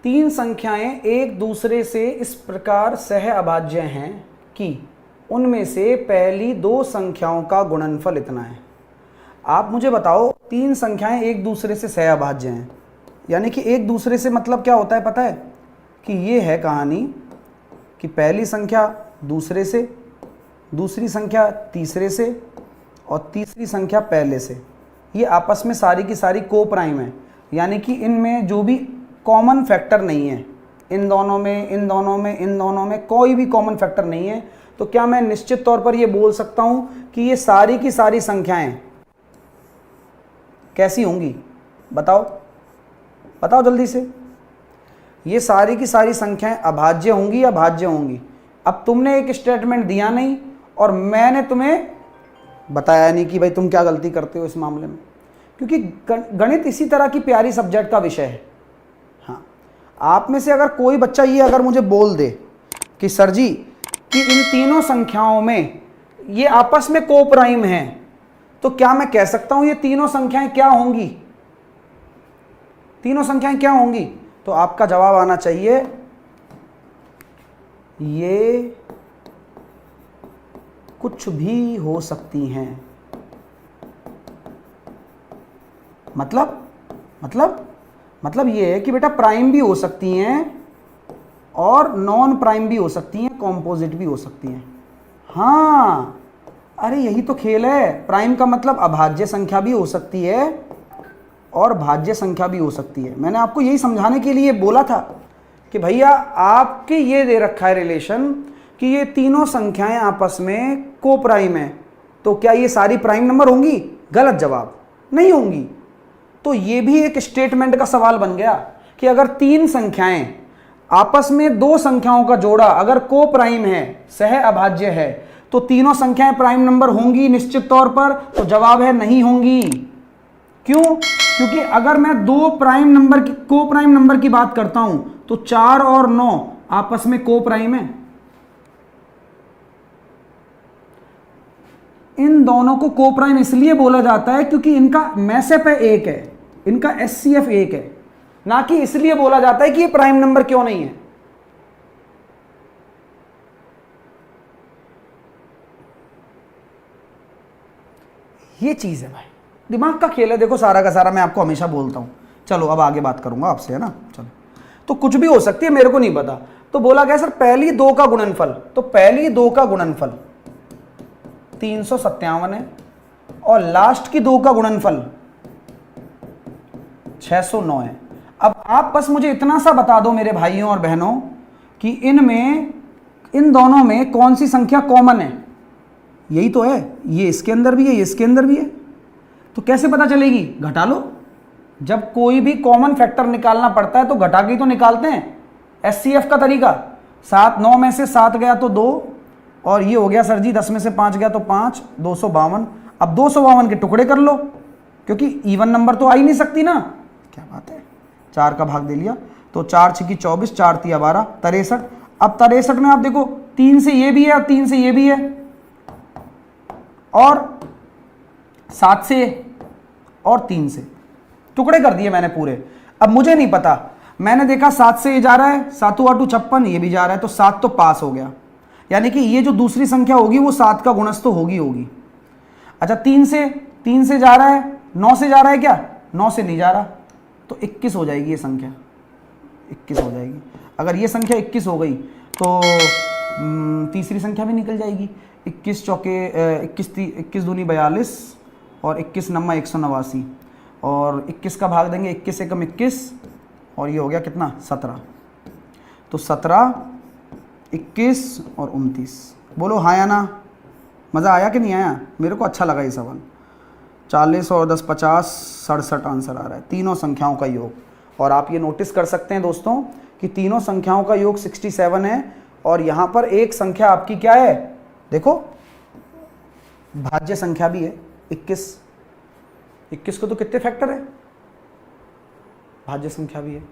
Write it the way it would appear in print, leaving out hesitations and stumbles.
तीन संख्याएं एक दूसरे से इस प्रकार सह अभाज्य हैं कि उनमें से पहली दो संख्याओं का गुणनफल इतना है। आप मुझे बताओ, तीन संख्याएं एक दूसरे से सह अभाज्य हैं, यानी कि एक दूसरे से मतलब क्या होता है पता है? कि ये है कहानी कि पहली संख्या दूसरे से, दूसरी संख्या तीसरे से और तीसरी संख्या पहले से, ये आपस में सारी की सारी को प्राइम है, यानी कि इनमें जो भी कॉमन फैक्टर नहीं है, इन दोनों में, इन दोनों में, इन दोनों में कोई भी कॉमन फैक्टर नहीं है। तो क्या मैं निश्चित तौर पर ये बोल सकता हूं कि ये सारी की सारी संख्याएं कैसी होंगी? बताओ बताओ जल्दी से। ये सारी की सारी संख्याएं अभाज्य होंगी या भाज्य होंगी? अब तुमने एक स्टेटमेंट दिया नहीं और मैंने तुम्हें बताया नहीं कि भाई तुम क्या गलती करते हो इस मामले में, क्योंकि गणित इसी तरह की प्यारी सब्जेक्ट का विषय है। हाँ, आप में से अगर कोई बच्चा ये अगर मुझे बोल दे कि सर जी कि इन तीनों संख्याओं में ये आपस में को प्राइम हैं, तो क्या मैं कह सकता हूं ये तीनों संख्याएं क्या होंगी? तीनों संख्याएं क्या होंगी? तो आपका जवाब आना चाहिए ये कुछ भी हो सकती हैं। मतलब ये है कि बेटा प्राइम भी हो सकती हैं और नॉन प्राइम भी हो सकती हैं, कॉम्पोजिट भी हो सकती हैं। हाँ, अरे यही तो खेल है। प्राइम का मतलब अभाज्य संख्या भी हो सकती है और भाज्य संख्या भी हो सकती है। मैंने आपको यही समझाने के लिए बोला था कि भैया आपके ये दे रखा है रिलेशन कि ये तीनों संख्याएं आपस में को प्राइम है, तो क्या ये सारी प्राइम नंबर होंगी? गलत जवाब, नहीं होंगी। तो ये भी एक स्टेटमेंट का सवाल बन गया कि अगर तीन संख्याएं आपस में दो संख्याओं का जोड़ा अगर को प्राइम है, सह अभाज्य है, तो तीनों संख्याएं प्राइम नंबर होंगी निश्चित तौर पर? तो जवाब है नहीं होंगी। क्यों? क्योंकि अगर मैं दो प्राइम नंबर की को प्राइम नंबर की बात करता हूं तो 4 और 9 आपस में को प्राइम है। इन दोनों को को प्राइम इसलिए बोला जाता है क्योंकि इनका मैसेप है एक है, इनका एचसीएफ एक है, ना कि इसलिए बोला जाता है कि ये प्राइम नंबर क्यों नहीं है। ये चीज है भाई, दिमाग का खेल है। देखो सारा का सारा मैं आपको हमेशा बोलता हूं। चलो अब आगे बात करूंगा आपसे, है ना। चलो, तो कुछ भी हो सकती है, मेरे को नहीं पता। तो बोला गया सर पहली दो का गुणनफल, तो पहली दो का गुणनफल 357 है और लास्ट की दो का गुणनफल 609 है। अब आप बस मुझे इतना सा बता दो मेरे भाइयों और बहनों कि इनमें, इन दोनों में कौन सी संख्या कॉमन है? यही तो है, ये इसके अंदर भी है, ये इसके अंदर भी है। तो कैसे पता चलेगी? घटा लो। जब कोई भी कॉमन फैक्टर निकालना पड़ता है तो घटा के तो निकालते हैं, एचसीएफ का तरीका। 7 9 में से 7 गया तो 2, और ये हो गया सर जी 10 में से 5 गया तो 5, 252। अब 252 के टुकड़े कर लो, क्योंकि इवन नंबर तो आ ही नहीं सकती ना। क्या बात है, 4 का भाग दे लिया तो 4 6 24, 4 3 12, 63। अब 63 में आप देखो 3 से ये भी है और 3 से ये भी है और 7 से और 3 से टुकड़े कर दिए मैंने पूरे। अब मुझे नहीं पता, मैंने देखा 7 से ये जा रहा है, 7 8 56, ये भी जा रहा है, तो 7 तो पास हो गया, यानी कि ये जो दूसरी संख्या होगी वो 7 का गुणज तो होगी। अच्छा 3 से जा रहा है, 9 से जा रहा है क्या? 9 से नहीं जा रहा, तो 21 हो जाएगी ये संख्या, 21 हो जाएगी। अगर ये संख्या 21 हो गई तो तीसरी संख्या भी निकल जाएगी। 21 चौके 21 दूनी 42 और 21 नम्मा 189, और 21 का भाग देंगे 21 एकम 21, और ये हो गया कितना? 17। तो 17, 21 और 29। बोलो हाँ या ना? मज़ा आया कि नहीं आया? मेरे को अच्छा लगा ये सवाल। 40 और 10 50, 67 आंसर आ रहा है, तीनों संख्याओं का योग। और आप ये नोटिस कर सकते हैं दोस्तों कि तीनों संख्याओं का योग 67 है, और यहाँ पर एक संख्या आपकी क्या है? देखो भाज्य संख्या भी है 21 को तो कितने फैक्टर है? भाज्य संख्या भी है।